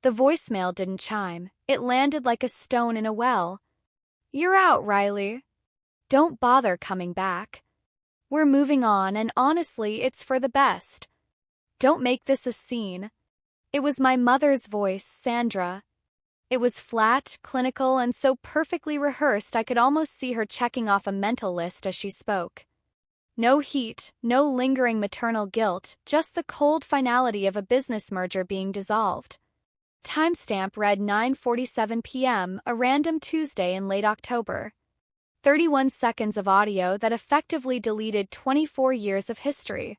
The voicemail didn't chime. It landed like a stone in a well. "You're out, Riley. Don't bother coming back. We're moving on, and honestly, it's for the best. Don't make this a scene." It was my mother's voice, Sandra. It was flat, clinical, and so perfectly rehearsed I could almost see her checking off a mental list as she spoke. No heat, no lingering maternal guilt, just the cold finality of a business merger being dissolved. Timestamp read 9:47 p.m., a random Tuesday in late October. 31 seconds of audio that effectively deleted 24 years of history.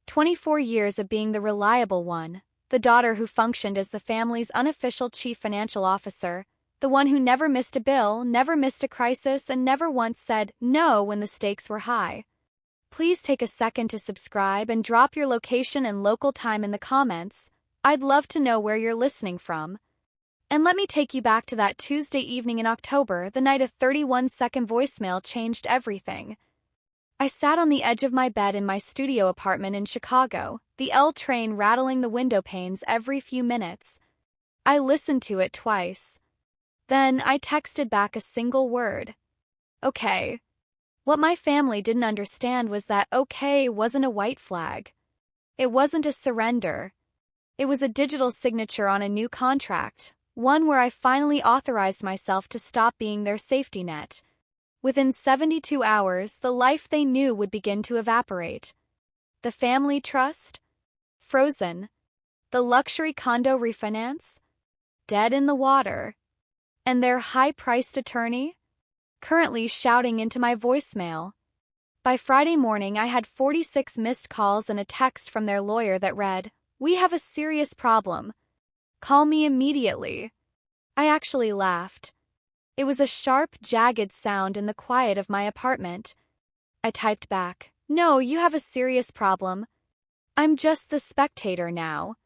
24 years of being the reliable one, the daughter who functioned as the family's unofficial chief financial officer, the one who never missed a bill, never missed a crisis, and never once said no when the stakes were high. Please take a second to subscribe and drop your location and local time in the comments. I'd love to know where you're listening from. And let me take you back to that Tuesday evening in October, the night a 31-second voicemail changed everything. I sat on the edge of my bed in my studio apartment in Chicago, the L train rattling the window panes every few minutes. I listened to it twice. Then I texted back a single word. Okay. What my family didn't understand was that okay wasn't a white flag. It wasn't a surrender. It was a digital signature on a new contract, one where I finally authorized myself to stop being their safety net. Within 72 hours, the life they knew would begin to evaporate. The family trust? Frozen. The luxury condo refinance? Dead in the water. And their high-priced attorney? Currently shouting into my voicemail. By Friday morning, I had 46 missed calls and a text from their lawyer that read, "We have a serious problem. Call me immediately." I actually laughed. It was a sharp, jagged sound in the quiet of my apartment. I typed back, "No, you have a serious problem. I'm just the spectator now."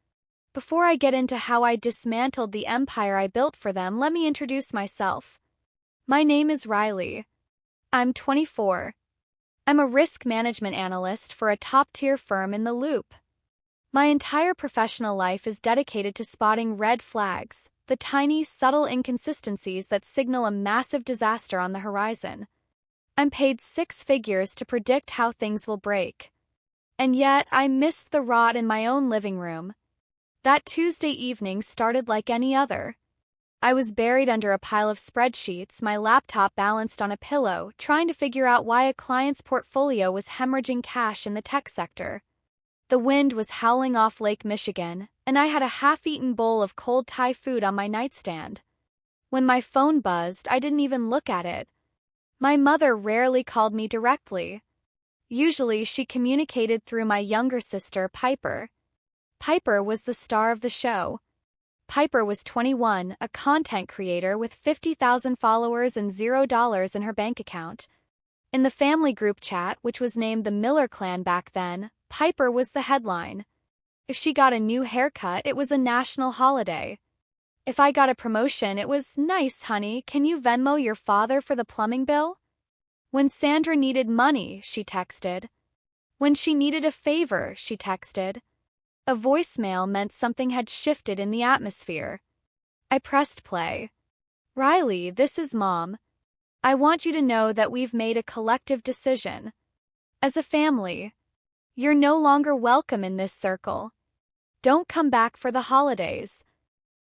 Before I get into how I dismantled the empire I built for them, let me introduce myself. My name is Riley. I'm 24. I'm a risk management analyst for a top-tier firm in the Loop. My entire professional life is dedicated to spotting red flags, the tiny, subtle inconsistencies that signal a massive disaster on the horizon. I'm paid 6 figures to predict how things will break. And yet, I missed the rot in my own living room. That Tuesday evening started like any other. I was buried under a pile of spreadsheets, my laptop balanced on a pillow, trying to figure out why a client's portfolio was hemorrhaging cash in the tech sector. The wind was howling off Lake Michigan, and I had a half-eaten bowl of cold Thai food on my nightstand. When my phone buzzed, I didn't even look at it. My mother rarely called me directly. Usually, she communicated through my younger sister, Piper. Piper was the star of the show. Piper was 21, a content creator with 50,000 followers and $0 in her bank account. In the family group chat, which was named the Miller Clan back then, Piper was the headline. If she got a new haircut, it was a national holiday. If I got a promotion, it was, "Nice, honey, can you Venmo your father for the plumbing bill?" When Sandra needed money, she texted. When she needed a favor, she texted. A voicemail meant something had shifted in the atmosphere. I pressed play. "Riley, this is Mom. I want you to know that we've made a collective decision. As a family, you're no longer welcome in this circle. Don't come back for the holidays.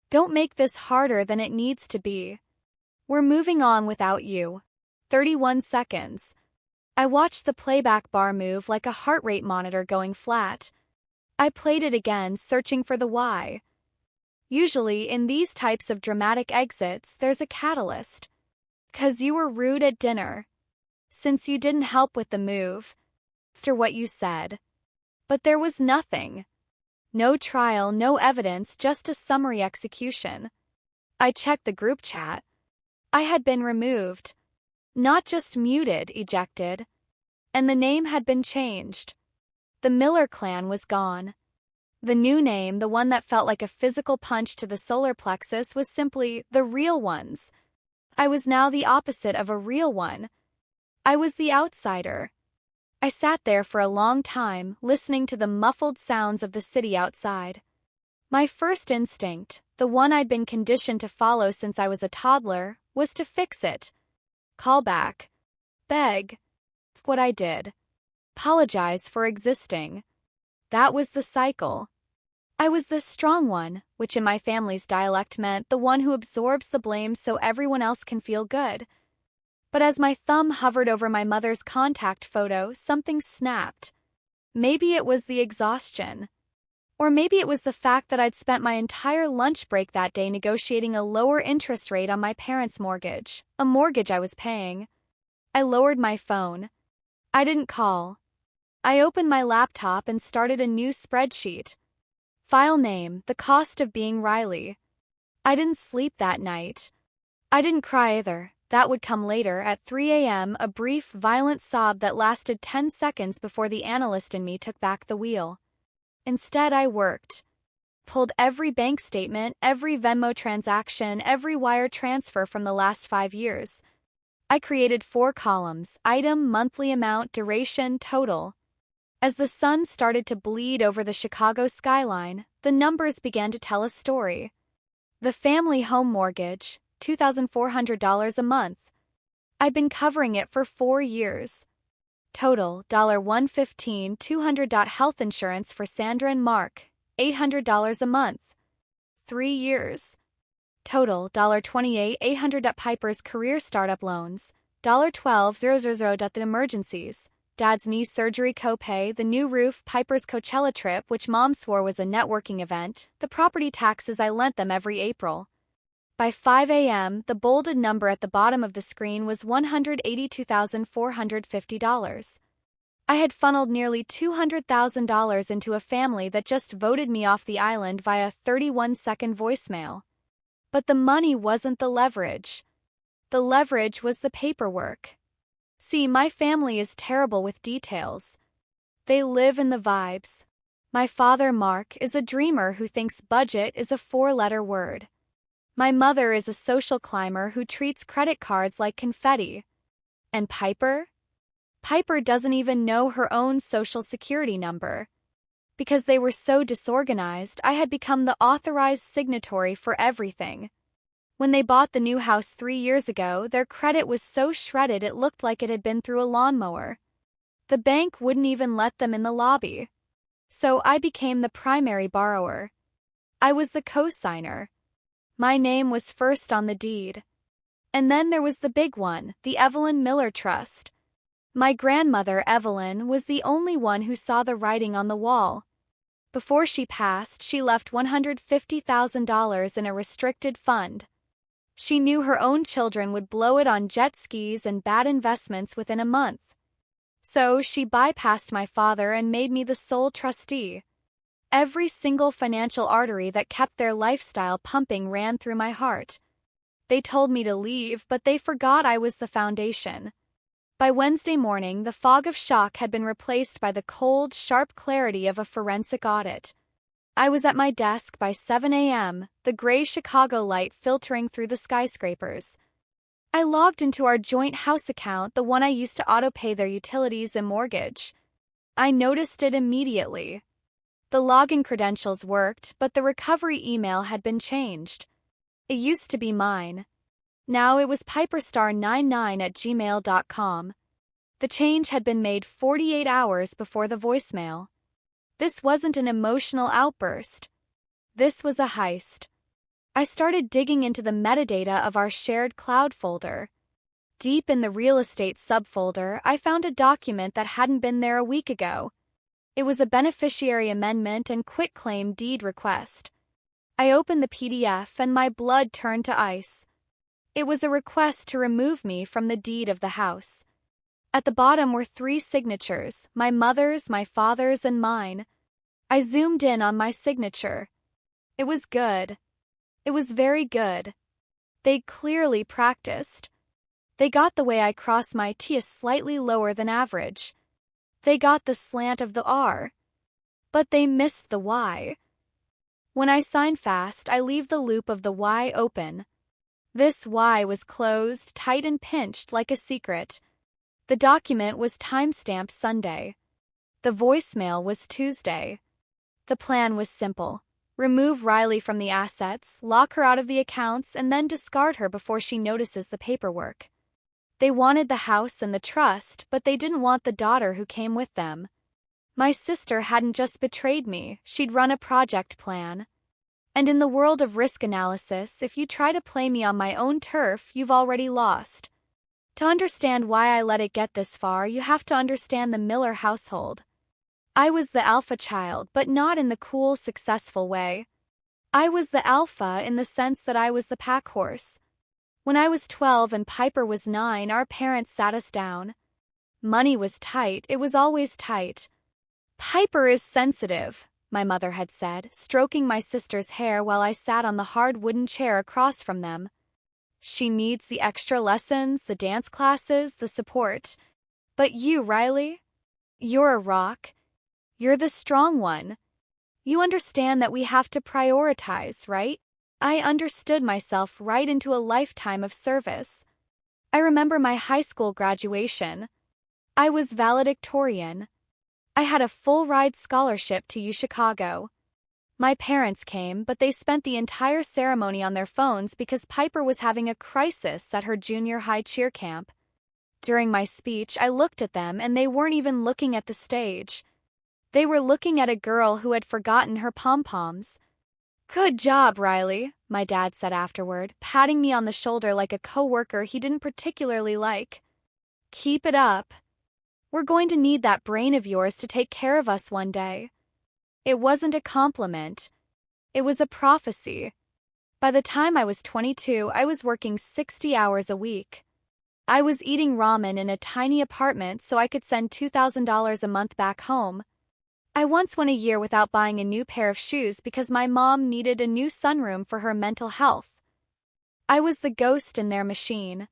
Don't make this harder than it needs to be. We're moving on without you." 31 seconds. I watched the playback bar move like a heart rate monitor going flat. I played it again, searching for the why. Usually, in these types of dramatic exits, there's a catalyst. 'Cause you were rude at dinner. Since you didn't help with the move. After what you said. But there was nothing. No trial, no evidence, just a summary execution. I checked the group chat. I had been removed. Not just muted, ejected. And the name had been changed. The Miller clan was gone. The new name, the one that felt like a physical punch to the solar plexus, was simply the Real Ones. I was now the opposite of a real one. I was the outsider. I sat there for a long time, listening to the muffled sounds of the city outside. My first instinct, the one I'd been conditioned to follow since I was a toddler, was to fix it. Call back. Beg. What I did. Apologize for existing. That was the cycle. I was the strong one, which in my family's dialect meant the one who absorbs the blame so everyone else can feel good. But as my thumb hovered over my mother's contact photo, something snapped. Maybe it was the exhaustion. Or maybe it was the fact that I'd spent my entire lunch break that day negotiating a lower interest rate on my parents' mortgage, a mortgage I was paying. I lowered my phone. I didn't call. I opened my laptop and started a new spreadsheet. File name, the cost of being Riley. I didn't sleep that night. I didn't cry either. That would come later. At 3 a.m., a brief, violent sob that lasted 10 seconds before the analyst in me took back the wheel. Instead, I worked. Pulled every bank statement, every Venmo transaction, every wire transfer from the last 5 years. I created 4 columns: item, monthly amount, duration, total. As the sun started to bleed over the Chicago skyline, the numbers began to tell a story. The family home mortgage, $2,400 a month. I've been covering it for 4 years. Total, $115, $200. Health insurance for Sandra and Mark, $800 a month. 3 years. Total, $28, $800. Piper's career startup loans, $12,000. The emergencies. Dad's knee surgery copay, the new roof, Piper's Coachella trip, which Mom swore was a networking event, the property taxes I lent them every April. By 5 a.m., the bolded number at the bottom of the screen was $182,450. I had funneled nearly $200,000 into a family that just voted me off the island via 31-second voicemail. But the money wasn't the leverage. The leverage was the paperwork. See, my family is terrible with details. They live in the vibes. My father, Mark, is a dreamer who thinks budget is a 4-letter word. My mother is a social climber who treats credit cards like confetti. And Piper? Piper doesn't even know her own social security number. Because they were so disorganized, I had become the authorized signatory for everything. When they bought the new house 3 years ago, their credit was so shredded it looked like it had been through a lawnmower. The bank wouldn't even let them in the lobby. So I became the primary borrower. I was the co-signer. My name was first on the deed. And then there was the big one, the Evelyn Miller Trust. My grandmother, Evelyn, was the only one who saw the writing on the wall. Before she passed, she left $150,000 in a restricted fund. She knew her own children would blow it on jet skis and bad investments within a month. So she bypassed my father and made me the sole trustee. Every single financial artery that kept their lifestyle pumping ran through my heart. They told me to leave, but they forgot I was the foundation. By Wednesday morning, the fog of shock had been replaced by the cold, sharp clarity of a forensic audit. I was at my desk by 7 a.m., the gray Chicago light filtering through the skyscrapers. I logged into our joint house account, the one I used to auto-pay their utilities and mortgage. I noticed it immediately. The login credentials worked, but the recovery email had been changed. It used to be mine. Now it was piperstar99@gmail.com. The change had been made 48 hours before the voicemail. This wasn't an emotional outburst. This was a heist. I started digging into the metadata of our shared cloud folder. Deep in the real estate subfolder, I found a document that hadn't been there a week ago. It was a beneficiary amendment and quitclaim deed request. I opened the PDF and my blood turned to ice. It was a request to remove me from the deed of the house. At the bottom were 3 signatures, my mother's, my father's, and mine. I zoomed in on my signature. It was good. It was very good. They'd clearly practiced. They got the way I cross my T slightly lower than average. They got the slant of the R. But they missed the Y. When I sign fast, I leave the loop of the Y open. This Y was closed, tight and pinched like a secret. The document was timestamped Sunday. The voicemail was Tuesday. The plan was simple. Remove Riley from the assets, lock her out of the accounts, and then discard her before she notices the paperwork. They wanted the house and the trust, but they didn't want the daughter who came with them. My sister hadn't just betrayed me, she'd run a project plan. And in the world of risk analysis, if you try to play me on my own turf, you've already lost. To understand why I let it get this far, you have to understand the Miller household. I was the alpha child, but not in the cool, successful way. I was the alpha in the sense that I was the pack horse. When I was 12 and Piper was 9, our parents sat us down. Money was tight, it was always tight. Piper is sensitive, my mother had said, stroking my sister's hair while I sat on the hard wooden chair across from them. She needs the extra lessons, the dance classes, the support. But you, Riley? You're a rock. You're the strong one. You understand that we have to prioritize, right? I understood myself right into a lifetime of service. I remember my high school graduation. I was valedictorian. I had a full-ride scholarship to UChicago. My parents came, but they spent the entire ceremony on their phones because Piper was having a crisis at her junior high cheer camp. During my speech, I looked at them and they weren't even looking at the stage. They were looking at a girl who had forgotten her pom-poms. "Good job, Riley," my dad said afterward, patting me on the shoulder like a coworker he didn't particularly like. "Keep it up. We're going to need that brain of yours to take care of us one day." It wasn't a compliment. It was a prophecy. By the time I was 22, I was working 60 hours a week. I was eating ramen in a tiny apartment so I could send $2,000 a month back home. I once went a year without buying a new pair of shoes because my mom needed a new sunroom for her mental health. I was the ghost in their machine.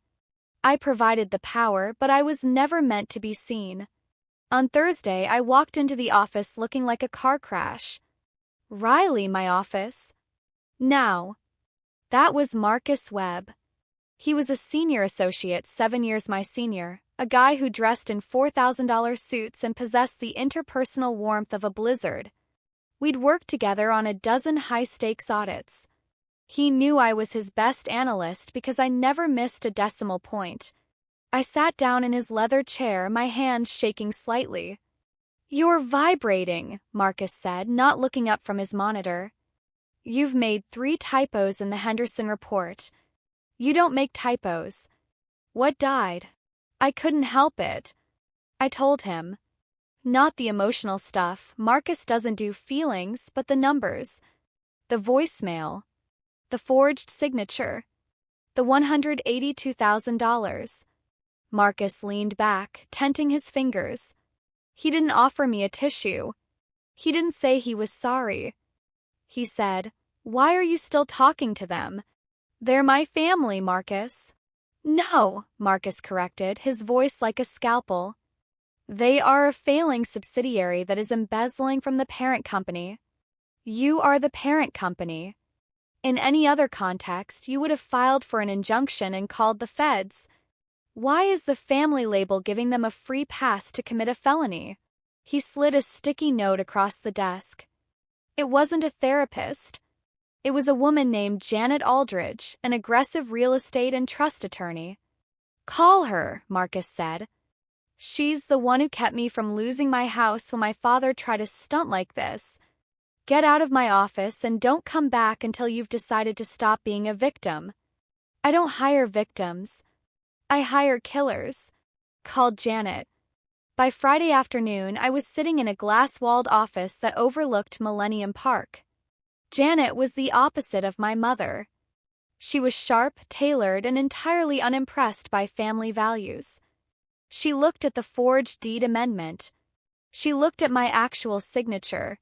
I provided the power, but I was never meant to be seen. On Thursday, I walked into the office looking like a car crash. "Riley, my office." Now. That was Marcus Webb. He was a senior associate 7 years my senior, a guy who dressed in $4,000 suits and possessed the interpersonal warmth of a blizzard. We'd worked together on a dozen high-stakes audits. He knew I was his best analyst because I never missed a decimal point. I sat down in his leather chair, my hands shaking slightly. "You're vibrating," Marcus said, not looking up from his monitor. "You've made 3 typos in the Henderson report. You don't make typos." "What died?" "I couldn't help it." I told him. "Not the emotional stuff. Marcus doesn't do feelings, but the numbers. The voicemail. The forged signature. The $182,000. Marcus leaned back, tenting his fingers. He didn't offer me a tissue. He didn't say he was sorry. He said, "Why are you still talking to them?" "They're my family, Marcus." "No," Marcus corrected, his voice like a scalpel. "They are a failing subsidiary that is embezzling from the parent company. You are the parent company. In any other context, you would have filed for an injunction and called the feds. Why is the family label giving them a free pass to commit a felony?" He slid a sticky note across the desk. It wasn't a therapist. It was a woman named Janet Aldridge, an aggressive real estate and trust attorney. "Call her," Marcus said. "She's the one who kept me from losing my house when my father tried a stunt like this. Get out of my office and don't come back until you've decided to stop being a victim." "I don't hire victims. I hire killers," called Janet. By Friday afternoon, I was sitting in a glass-walled office that overlooked Millennium Park. Janet was the opposite of my mother. She was sharp, tailored, and entirely unimpressed by family values. She looked at the forged deed amendment. She looked at my actual signature.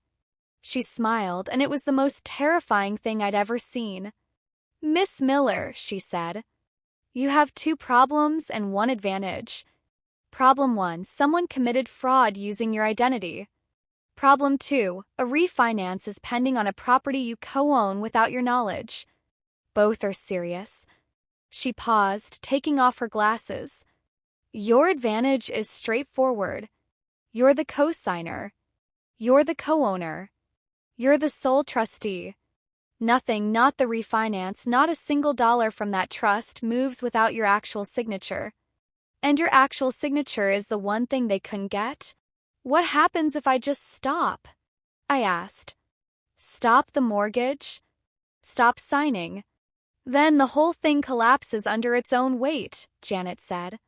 She smiled, and it was the most terrifying thing I'd ever seen. "Miss Miller," she said, "you have 2 problems and 1 advantage. Problem 1, someone committed fraud using your identity. Problem 2, a refinance is pending on a property you co-own without your knowledge. Both are serious." She paused, taking off her glasses. "Your advantage is straightforward. You're the co-signer. You're the co-owner. You're the sole trustee. Nothing, not the refinance, not a single dollar from that trust moves without your actual signature. And your actual signature is the one thing they couldn't get? What happens if I just stop? I asked. Stop the mortgage? Stop signing. Then the whole thing collapses under its own weight, Janet said.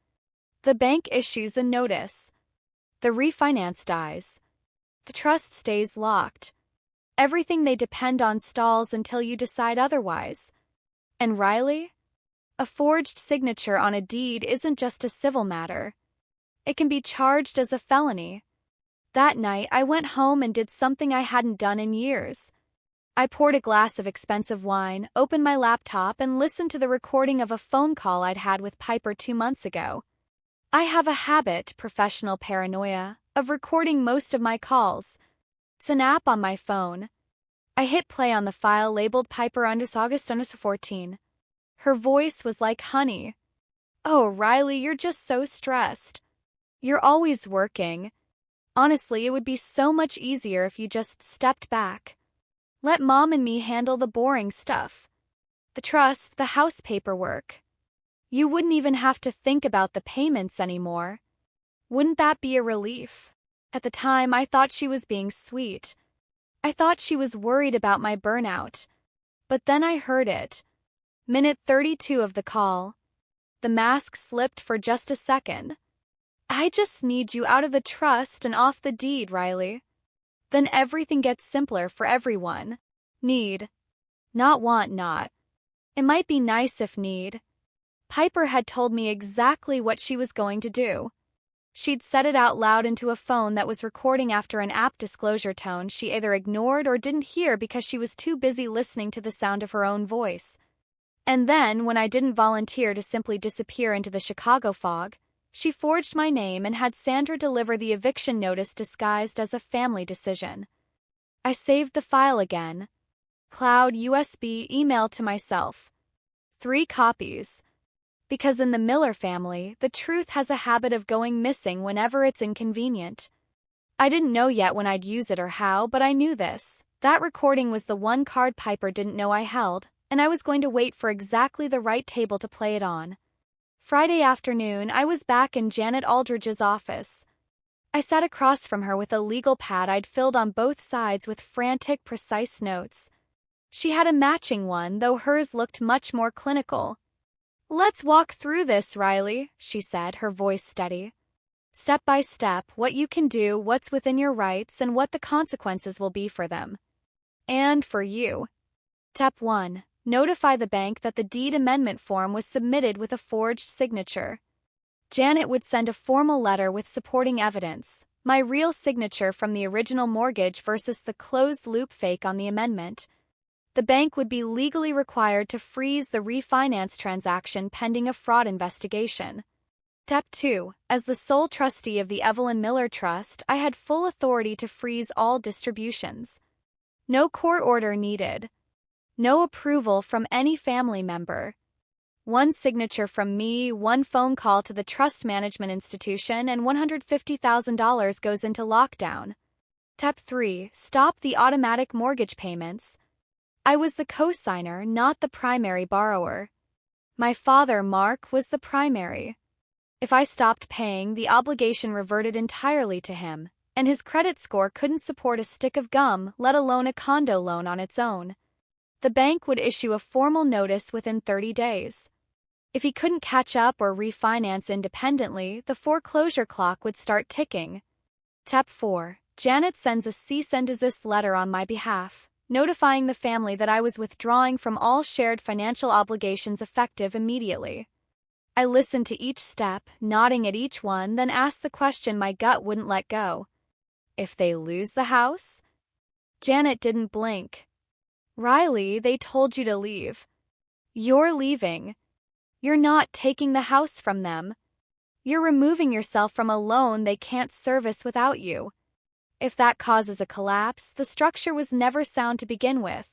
The bank issues a notice. The refinance dies. The trust stays locked. Everything they depend on stalls until you decide otherwise. And Riley? A forged signature on a deed isn't just a civil matter. It can be charged as a felony. That night, I went home and did something I hadn't done in years. I poured a glass of expensive wine, opened my laptop, and listened to the recording of a phone call I'd had with Piper 2 months ago. I have a habit, professional paranoia, of recording most of my calls. It's an app on my phone. I hit play on the file labeled Piper August 14. Her voice was like honey. Oh, Riley, you're just so stressed. You're always working. Honestly, it would be so much easier if you just stepped back. Let Mom and me handle the boring stuff. The trust, the house paperwork. You wouldn't even have to think about the payments anymore. Wouldn't that be a relief? At the time, I thought she was being sweet. I thought she was worried about my burnout. But then I heard it. Minute 32 of the call. The mask slipped for just a second. I just need you out of the trust and off the deed, Riley. Then everything gets simpler for everyone. Need. Not want, not. It might be nice if need. Piper had told me exactly what she was going to do. She'd said it out loud into a phone that was recording after an app disclosure tone she either ignored or didn't hear because she was too busy listening to the sound of her own voice. And then, when I didn't volunteer to simply disappear into the Chicago fog, she forged my name and had Sandra deliver the eviction notice disguised as a family decision. I saved the file again. Cloud USB email to myself. 3 copies. Because in the Miller family, the truth has a habit of going missing whenever it's inconvenient. I didn't know yet when I'd use it or how, but I knew this. That recording was the one card Piper didn't know I held, and I was going to wait for exactly the right table to play it on. Friday afternoon, I was back in Janet Aldridge's office. I sat across from her with a legal pad I'd filled on both sides with frantic, precise notes. She had a matching one, though hers looked much more clinical. Let's walk through this, Riley, she said, her voice steady. Step by step, what you can do, what's within your rights, and what the consequences will be for them. And for you. Step 1. Notify the bank that the deed amendment form was submitted with a forged signature. Janet would send a formal letter with supporting evidence, my real signature from the original mortgage versus the closed-loop fake on the amendment. The bank would be legally required to freeze the refinance transaction pending a fraud investigation. Step 2. As the sole trustee of the Evelyn Miller Trust, I had full authority to freeze all distributions. No court order needed. No approval from any family member. 1 signature from me, 1 phone call to the trust management institution, and $150,000 goes into lockdown. Step 3. Stop the automatic mortgage payments. I was the co-signer, not the primary borrower. My father, Mark, was the primary. If I stopped paying, the obligation reverted entirely to him, and his credit score couldn't support a stick of gum, let alone a condo loan on its own. The bank would issue a formal notice within 30 days. If he couldn't catch up or refinance independently, the foreclosure clock would start ticking. Step 4. Janet sends a cease and desist letter on my behalf, notifying the family that I was withdrawing from all shared financial obligations effective immediately. I listened to each step, nodding at each one, then asked the question my gut wouldn't let go. If they lose the house? Janet didn't blink. Riley, they told you to leave. You're leaving. You're not taking the house from them. You're removing yourself from a loan they can't service without you. If that causes a collapse, the structure was never sound to begin with.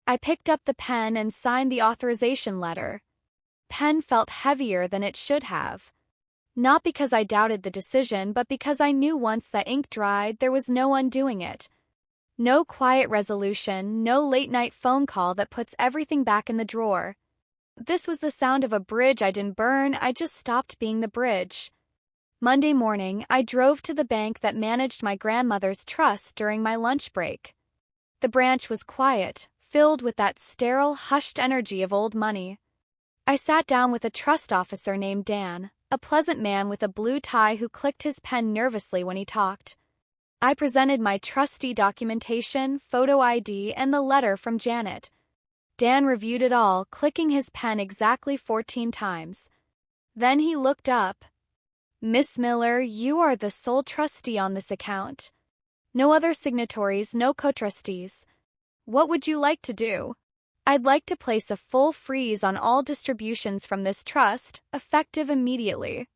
I picked up the pen and signed the authorization letter. Pen felt heavier than it should have. Not because I doubted the decision, but because I knew once that ink dried, there was no undoing it. No quiet resolution, no late-night phone call that puts everything back in the drawer. This was the sound of a bridge I didn't burn, I just stopped being the bridge. Monday morning, I drove to the bank that managed my grandmother's trust during my lunch break. The branch was quiet, filled with that sterile, hushed energy of old money. I sat down with a trust officer named Dan, a pleasant man with a blue tie who clicked his pen nervously when he talked. I presented my trustee documentation, photo ID, and the letter from Janet. Dan reviewed it all, clicking his pen exactly 14 times. Then he looked up. "Miss Miller, you are the sole trustee on this account. No other signatories, no co-trustees. What would you like to do?" "I'd like to place a full freeze on all distributions from this trust, effective immediately.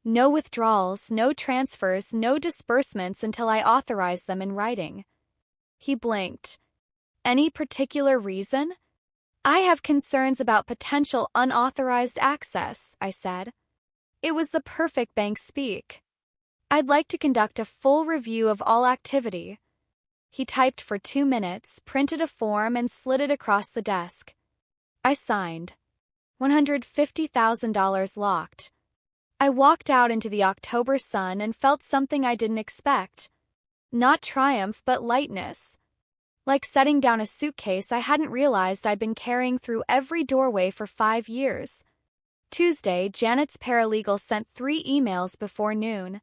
No withdrawals, no transfers, no disbursements until I authorize them in writing." He blinked. "Any particular reason?" "I have concerns about potential unauthorized access," I said. It was the perfect bank speak. "I'd like to conduct a full review of all activity." He typed for 2 minutes, printed a form, and slid it across the desk. I signed. $150,000 locked. I walked out into the October sun and felt something I didn't expect. Not triumph, but lightness. Like setting down a suitcase I hadn't realized I'd been carrying through every doorway for 5 years. Tuesday, Janet's paralegal sent 3 emails before noon.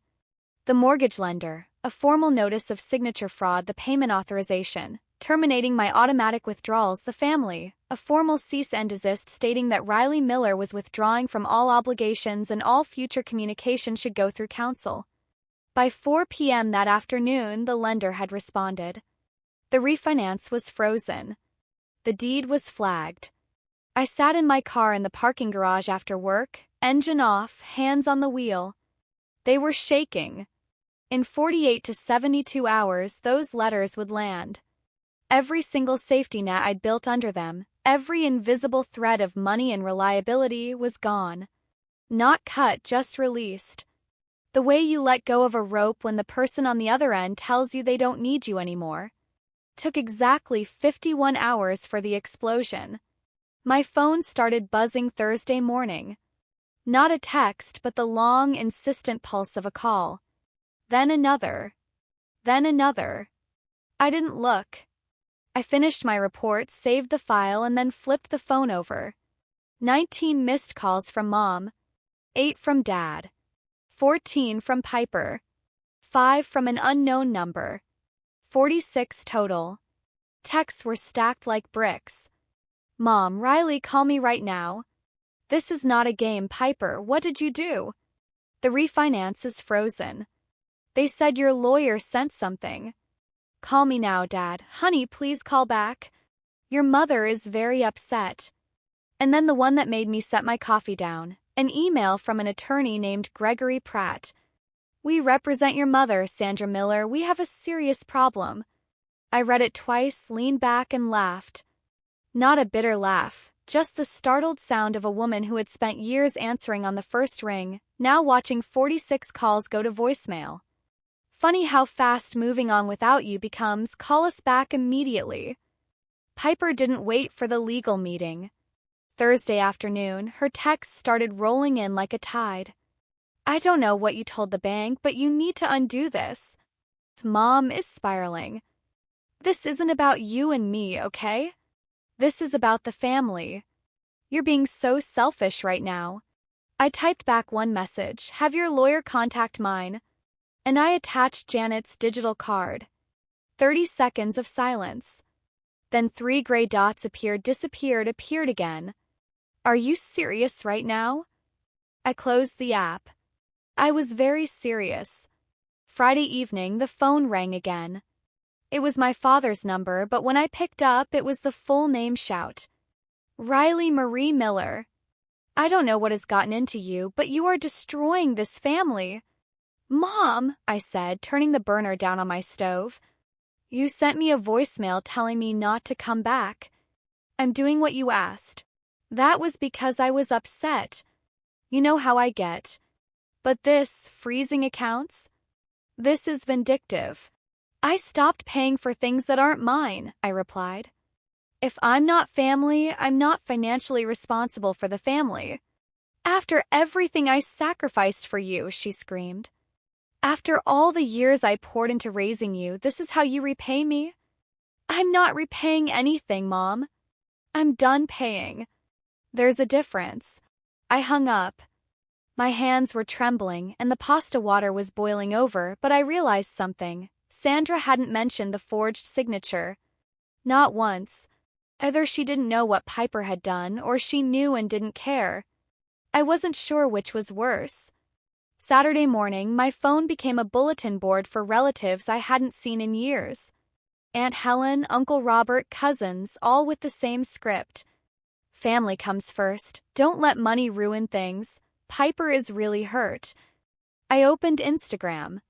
The mortgage lender, a formal notice of signature fraud, the payment authorization, terminating my automatic withdrawals, the family, a formal cease and desist stating that Riley Miller was withdrawing from all obligations and all future communication should go through counsel. By 4 p.m. that afternoon, the lender had responded. The refinance was frozen. The deed was flagged. I sat in my car in the parking garage after work, engine off, hands on the wheel. They were shaking. In 48 to 72 hours, those letters would land. Every single safety net I'd built under them, every invisible thread of money and reliability, was gone. Not cut, just released. The way you let go of a rope when the person on the other end tells you they don't need you anymore. Took exactly 51 hours for the explosion. My phone started buzzing Thursday morning. Not a text, but the long, insistent pulse of a call. Then another. Then another. I didn't look. I finished my report, saved the file, and then flipped the phone over. 19 missed calls from Mom. 8 from Dad. 14 from Piper. 5 from an unknown number. 46 total. Texts were stacked like bricks. "Mom, Riley, call me right now. This is not a game, Piper. What did you do? The refinance is frozen. They said your lawyer sent something. Call me now, Dad. Honey, please call back. Your mother is very upset." And then the one that made me set my coffee down, an email from an attorney named Gregory Pratt. "We represent your mother, Sandra Miller. We have a serious problem." I read it twice, leaned back, and laughed. Not a bitter laugh, just the startled sound of a woman who had spent years answering on the first ring, now watching 46 calls go to voicemail. Funny how fast moving on without you becomes. Call us back immediately. Piper didn't wait for the legal meeting. Thursday afternoon, her texts started rolling in like a tide. "I don't know what you told the bank, but you need to undo this. Mom is spiraling. This isn't about you and me, okay? This is about the family. You're being so selfish right now." I typed back one message, "Have your lawyer contact mine." And I attached Janet's digital card. 30 seconds of silence. Then 3 gray dots appeared, disappeared, appeared again. "Are you serious right now?" I closed the app. I was very serious. Friday evening, the phone rang again. It was my father's number, but when I picked up, it was the full name shout. "Riley Marie Miller. I don't know what has gotten into you, but you are destroying this family." "Mom," I said, turning the burner down on my stove. "You sent me a voicemail telling me not to come back. I'm doing what you asked. That was because I was upset. You know how I get. But this, freezing accounts? This is vindictive. I stopped paying for things that aren't mine, I replied. If I'm not family, I'm not financially responsible for the family. After everything I sacrificed for you, she screamed. After all the years I poured into raising you, this is how you repay me? I'm not repaying anything, Mom. I'm done paying. There's a difference. I hung up. My hands were trembling and the pasta water was boiling over, but I realized something. Sandra hadn't mentioned the forged signature. Not once. Either she didn't know what Piper had done, or she knew and didn't care. I wasn't sure which was worse. Saturday morning, my phone became a bulletin board for relatives I hadn't seen in years. Aunt Helen, Uncle Robert, cousins, all with the same script. Family comes first. Don't let money ruin things. Piper is really hurt. I opened Instagram.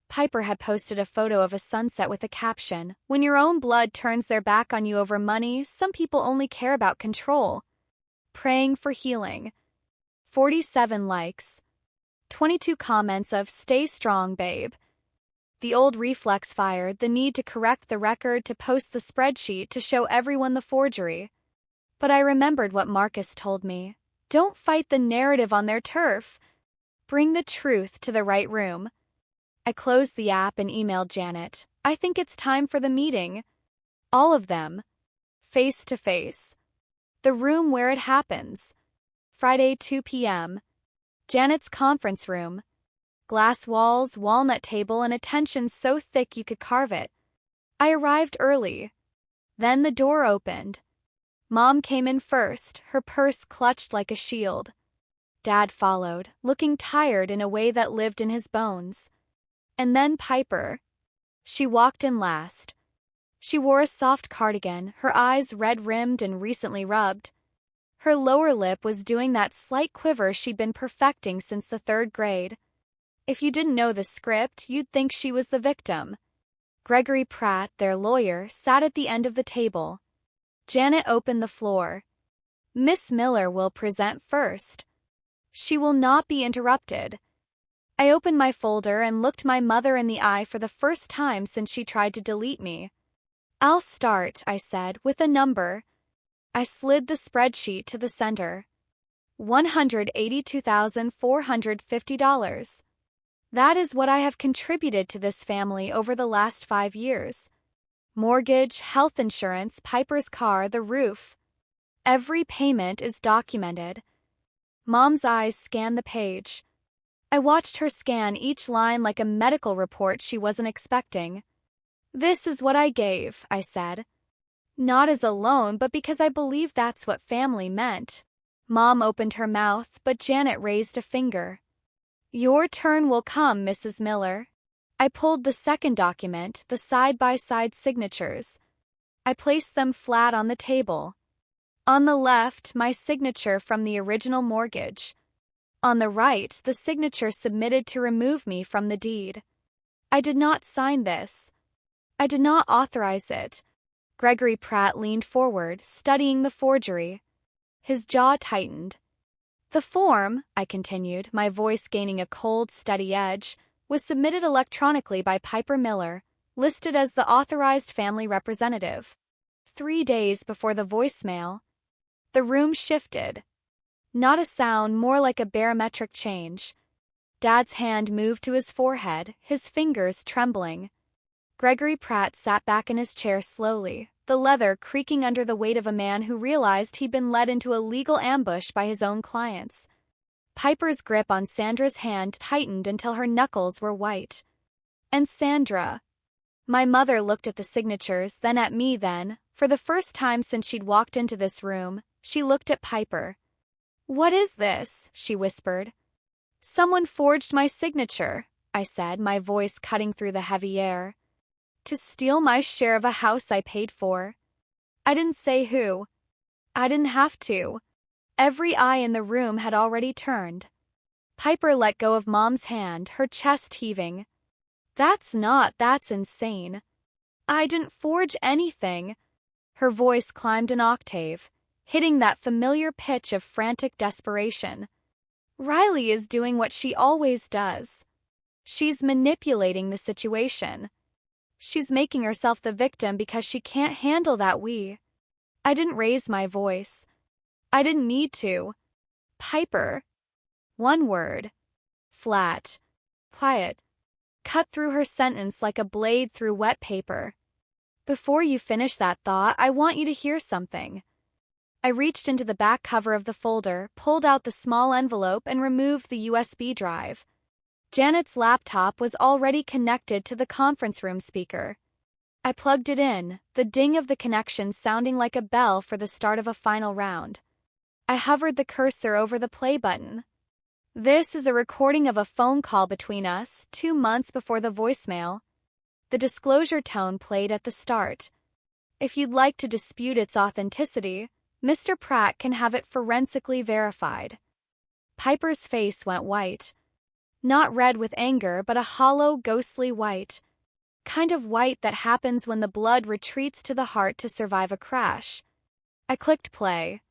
Piper had posted a photo of a sunset with a caption, "When your own blood turns their back on you over money, some people only care about control." Praying for healing. 47 likes. 22 comments of "Stay strong, babe." The old reflex fired, the need to correct the record, to post the spreadsheet, to show everyone the forgery. But I remembered what Marcus told me. Don't fight the narrative on their turf. Bring the truth to the right room. I closed the app and emailed Janet. I think it's time for the meeting. All of them. Face to face. The room where it happens. Friday, 2 p.m. Janet's conference room. Glass walls, walnut table, and a tension so thick you could carve it. I arrived early. Then the door opened. Mom came in first, her purse clutched like a shield. Dad followed, looking tired in a way that lived in his bones. And then Piper. She walked in last. She wore a soft cardigan, her eyes red-rimmed and recently rubbed. Her lower lip was doing that slight quiver she'd been perfecting since the 3rd grade. If you didn't know the script, you'd think she was the victim. Gregory Pratt, their lawyer, sat at the end of the table. Janet opened the floor. Miss Miller will present first. She will not be interrupted. I opened my folder and looked my mother in the eye for the first time since she tried to delete me. I'll start, I said, with a number. I slid the spreadsheet to the center. $182,450. That is what I have contributed to this family over the last 5 years. Mortgage, health insurance, Piper's car, the roof. Every payment is documented. Mom's eyes scanned the page. I watched her scan each line like a medical report she wasn't expecting. This is what I gave, I said. Not as a loan, but because I believe that's what family meant. Mom opened her mouth, but Janet raised a finger. Your turn will come, Mrs. Miller. I pulled the second document, the side-by-side signatures. I placed them flat on the table. On the left, my signature from the original mortgage. On the right, the signature submitted to remove me from the deed. I did not sign this. I did not authorize it. Gregory Pratt leaned forward, studying the forgery. His jaw tightened. The form, I continued, my voice gaining a cold, steady edge, was submitted electronically by Piper Miller, listed as the authorized family representative. 3 days before the voicemail, the room shifted. Not a sound, more like a barometric change. Dad's hand moved to his forehead, his fingers trembling. Gregory Pratt sat back in his chair slowly, the leather creaking under the weight of a man who realized he'd been led into a legal ambush by his own clients. Piper's grip on Sandra's hand tightened until her knuckles were white. And Sandra. My mother looked at the signatures, then at me then. For the first time since she'd walked into this room, she looked at Piper. What is this? She whispered. Someone forged my signature, I said, my voice cutting through the heavy air. To steal my share of a house I paid for. I didn't say who. I didn't have to. Every eye in the room had already turned. Piper let go of Mom's hand, her chest heaving. That's insane. I didn't forge anything. Her voice climbed an octave, hitting that familiar pitch of frantic desperation. Riley is doing what she always does. She's manipulating the situation. She's making herself the victim because she can't handle that we. I didn't raise my voice. I didn't need to. Piper. One word. Flat. Quiet. Cut through her sentence like a blade through wet paper. Before you finish that thought, I want you to hear something. I reached into the back cover of the folder, pulled out the small envelope, and removed the USB drive. Janet's laptop was already connected to the conference room speaker. I plugged it in, the ding of the connection sounding like a bell for the start of a final round. I hovered the cursor over the play button. This is a recording of a phone call between us, 2 months before the voicemail. The disclosure tone played at the start. If you'd like to dispute its authenticity, Mr. Pratt can have it forensically verified. Piper's face went white. Not red with anger, but a hollow, ghostly white. Kind of white that happens when the blood retreats to the heart to survive a crash. I clicked play.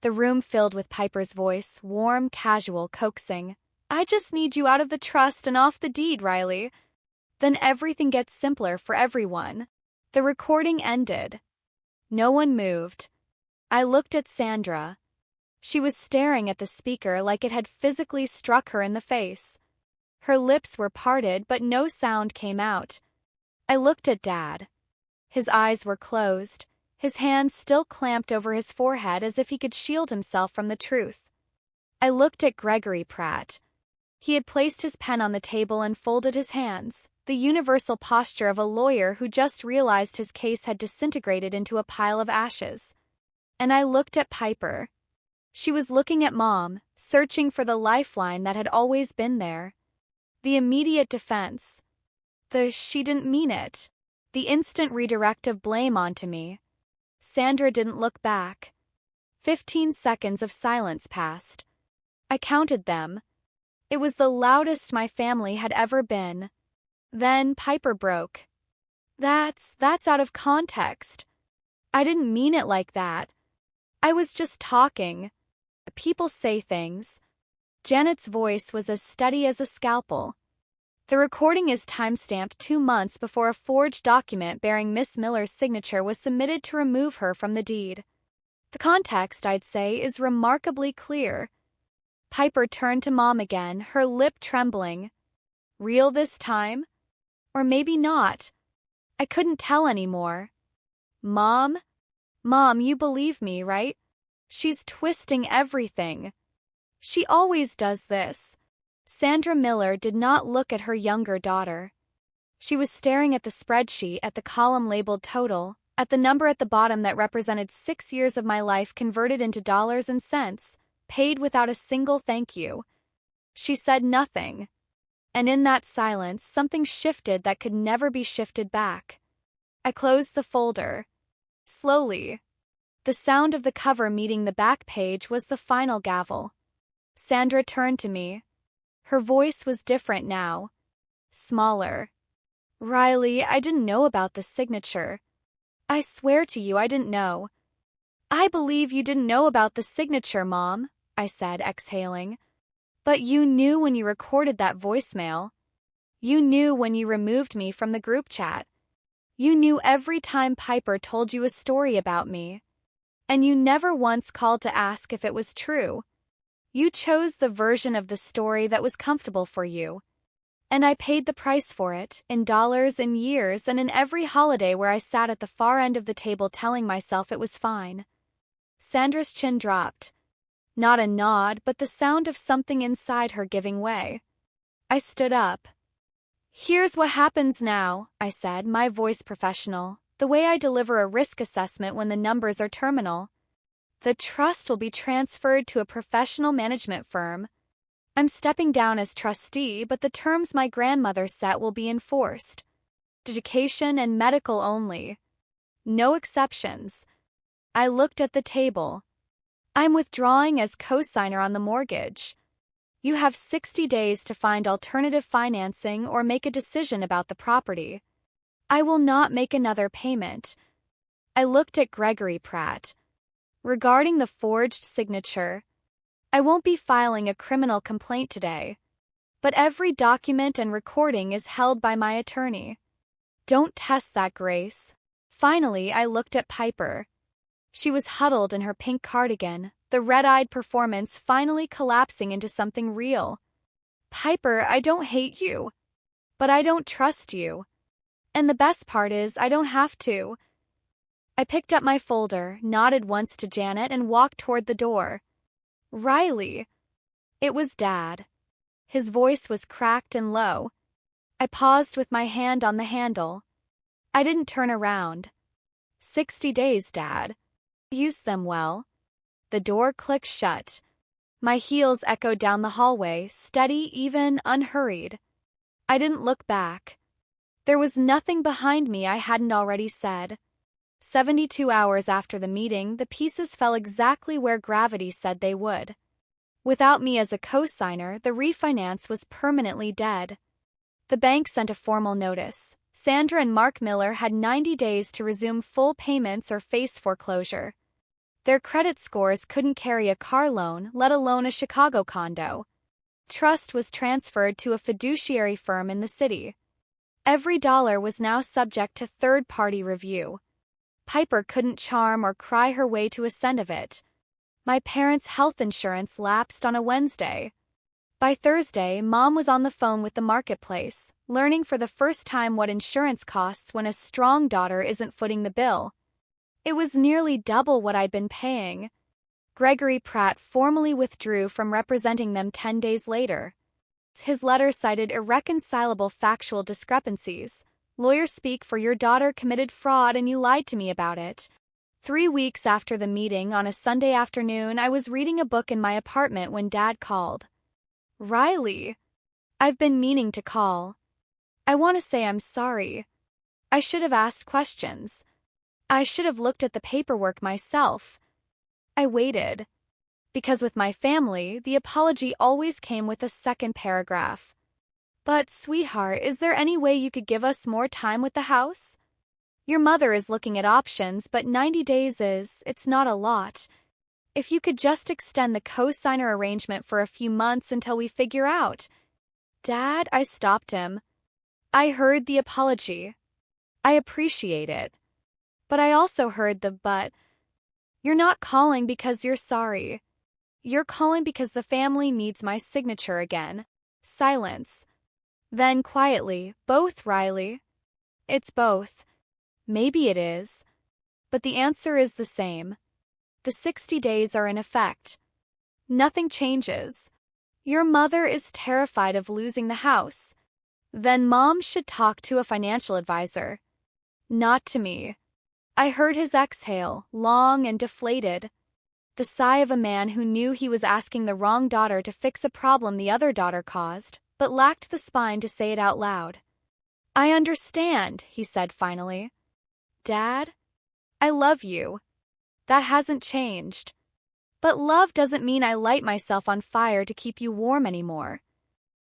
The room filled with Piper's voice, warm, casual, coaxing. I just need you out of the trust and off the deed, Riley. Then everything gets simpler for everyone. The recording ended. No one moved. I looked at Sandra. She was staring at the speaker like it had physically struck her in the face. Her lips were parted, but no sound came out. I looked at Dad. His eyes were closed, his hands still clamped over his forehead as if he could shield himself from the truth. I looked at Gregory Pratt. He had placed his pen on the table and folded his hands, the universal posture of a lawyer who just realized his case had disintegrated into a pile of ashes. And I looked at Piper. She was looking at Mom, searching for the lifeline that had always been there. The immediate defense. She didn't mean it. The instant redirect of blame onto me. Sandra didn't look back. 15 seconds of silence passed. I counted them. It was the loudest my family had ever been. Then Piper broke. That's out of context. I didn't mean it like that. I was just talking. People say things. Janet's voice was as steady as a scalpel. The recording is timestamped 2 months before a forged document bearing Miss Miller's signature was submitted to remove her from the deed. The context, I'd say, is remarkably clear. Piper turned to Mom again, her lip trembling. Real this time? Or maybe not. I couldn't tell anymore. Mom? Mom, you believe me, right? She's twisting everything. She always does this. Sandra Miller did not look at her younger daughter. She was staring at the spreadsheet, at the column labeled total, at the number at the bottom that represented 6 years of my life converted into dollars and cents, paid without a single thank you. She said nothing. And in that silence, something shifted that could never be shifted back. I closed the folder. Slowly. The sound of the cover meeting the back page was the final gavel. Sandra turned to me. Her voice was different now. Smaller. Riley, I didn't know about the signature. I swear to you I didn't know. I believe you didn't know about the signature, Mom, I said, exhaling. But you knew when you recorded that voicemail. You knew when you removed me from the group chat. You knew every time Piper told you a story about me. And you never once called to ask if it was true. You chose the version of the story that was comfortable for you. And I paid the price for it, in dollars, in years, and in every holiday where I sat at the far end of the table telling myself it was fine. Sandra's chin dropped. Not a nod, but the sound of something inside her giving way. I stood up. Here's what happens now, I said, my voice professional, the way I deliver a risk assessment when the numbers are terminal. The trust will be transferred to a professional management firm. I'm stepping down as trustee, but the terms my grandmother set will be enforced. Education and medical only. No exceptions. I looked at the table. I'm withdrawing as co-signer on the mortgage. You have 60 days to find alternative financing or make a decision about the property. I will not make another payment. I looked at Gregory Pratt. Regarding the forged signature, I won't be filing a criminal complaint today, but every document and recording is held by my attorney. Don't test that, Grace. Finally, I looked at Piper. She was huddled in her pink cardigan, the red-eyed performance finally collapsing into something real. Piper, I don't hate you. But I don't trust you. And the best part is, I don't have to. I picked up my folder, nodded once to Janet, and walked toward the door. Riley. It was Dad. His voice was cracked and low. I paused with my hand on the handle. I didn't turn around. 60 days, Dad. Use them well. The door clicked shut. My heels echoed down the hallway, steady, even, unhurried. I didn't look back. There was nothing behind me I hadn't already said. 72 hours after the meeting, the pieces fell exactly where gravity said they would. Without me as a co-signer, the refinance was permanently dead. The bank sent a formal notice. Sandra and Mark Miller had 90 days to resume full payments or face foreclosure. Their credit scores couldn't carry a car loan, let alone a Chicago condo. Trust was transferred to a fiduciary firm in the city. Every dollar was now subject to third-party review. Piper couldn't charm or cry her way to a cent of it. My parents' health insurance lapsed on a Wednesday. By Thursday, Mom was on the phone with the marketplace, learning for the first time what insurance costs when a strong daughter isn't footing the bill. It was nearly double what I'd been paying. Gregory Pratt formally withdrew from representing them 10 days later. His letter cited irreconcilable factual discrepancies. Lawyer speak for your daughter committed fraud and you lied to me about it. 3 weeks after the meeting on a Sunday afternoon, I was reading a book in my apartment when Dad called. Riley. I've been meaning to call. I want to say I'm sorry. I should have asked questions. I should have looked at the paperwork myself. I waited. Because with my family, the apology always came with a second paragraph. But, sweetheart, is there any way you could give us more time with the house? Your mother is looking at options, but 90 days it's not a lot. If you could just extend the co-signer arrangement for a few months until we figure out. Dad, I stopped him. I heard the apology. I appreciate it. But I also heard the but. You're not calling because you're sorry. You're calling because the family needs my signature again. Silence. Then quietly, both, Riley. It's both. Maybe it is. But the answer is the same. The 60 days are in effect. Nothing changes. Your mother is terrified of losing the house. Then Mom should talk to a financial advisor. Not to me. I heard his exhale, long and deflated. The sigh of a man who knew he was asking the wrong daughter to fix a problem the other daughter caused, but lacked the spine to say it out loud. I understand, he said finally. Dad, I love you. That hasn't changed. But love doesn't mean I light myself on fire to keep you warm anymore.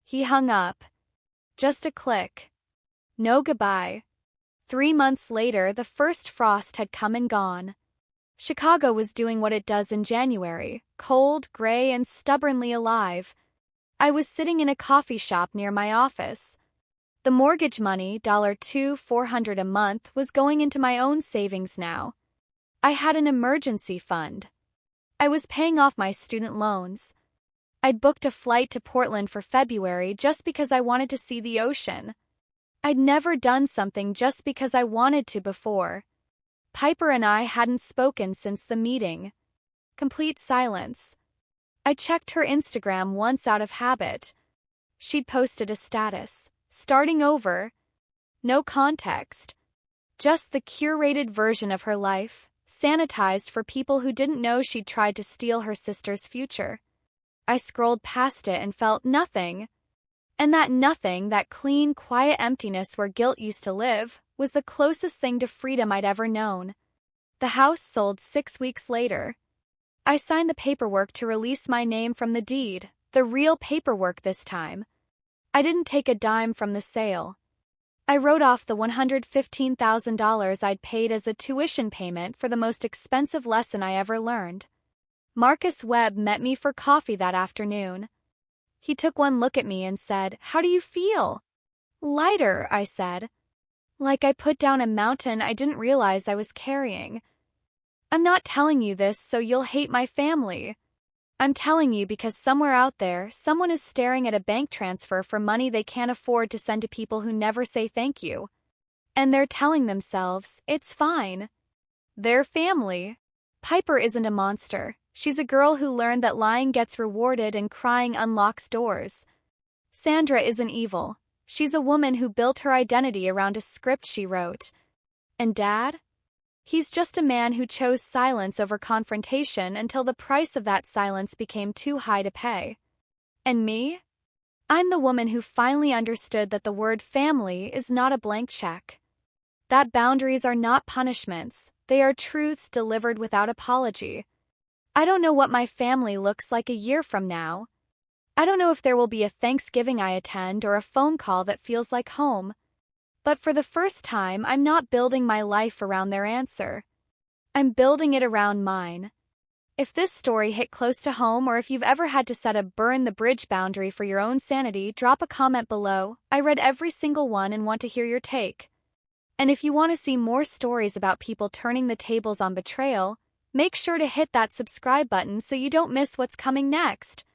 He hung up. Just a click. No goodbye. 3 months later, the first frost had come and gone. Chicago was doing what it does in January, cold, gray, and stubbornly alive. I was sitting in a coffee shop near my office. The mortgage money, $2,400 a month, was going into my own savings now. I had an emergency fund. I was paying off my student loans. I'd booked a flight to Portland for February just because I wanted to see the ocean. I'd never done something just because I wanted to before. Piper and I hadn't spoken since the meeting. Complete silence. I checked her Instagram once out of habit. She'd posted a status. Starting over. No context. Just the curated version of her life, sanitized for people who didn't know she'd tried to steal her sister's future. I scrolled past it and felt nothing. And that nothing, that clean, quiet emptiness where guilt used to live, was the closest thing to freedom I'd ever known. The house sold 6 weeks later. I signed the paperwork to release my name from the deed, the real paperwork this time. I didn't take a dime from the sale. I wrote off the $115,000 I'd paid as a tuition payment for the most expensive lesson I ever learned. Marcus Webb met me for coffee that afternoon. He took one look at me and said, "How do you feel?" "Lighter," I said. Like I put down a mountain I didn't realize I was carrying. I'm not telling you this so you'll hate my family. I'm telling you because somewhere out there, someone is staring at a bank transfer for money they can't afford to send to people who never say thank you. And they're telling themselves, it's fine. They're family. Piper isn't a monster. She's a girl who learned that lying gets rewarded and crying unlocks doors. Sandra isn't evil. She's a woman who built her identity around a script she wrote. And Dad? He's just a man who chose silence over confrontation until the price of that silence became too high to pay. And me? I'm the woman who finally understood that the word family is not a blank check. That boundaries are not punishments, they are truths delivered without apology. I don't know what my family looks like a year from now. I don't know if there will be a Thanksgiving I attend or a phone call that feels like home. But for the first time, I'm not building my life around their answer. I'm building it around mine. If this story hit close to home or if you've ever had to set a burn the bridge boundary for your own sanity, drop a comment below. I read every single one and want to hear your take. And if you want to see more stories about people turning the tables on betrayal, make sure to hit that subscribe button so you don't miss what's coming next.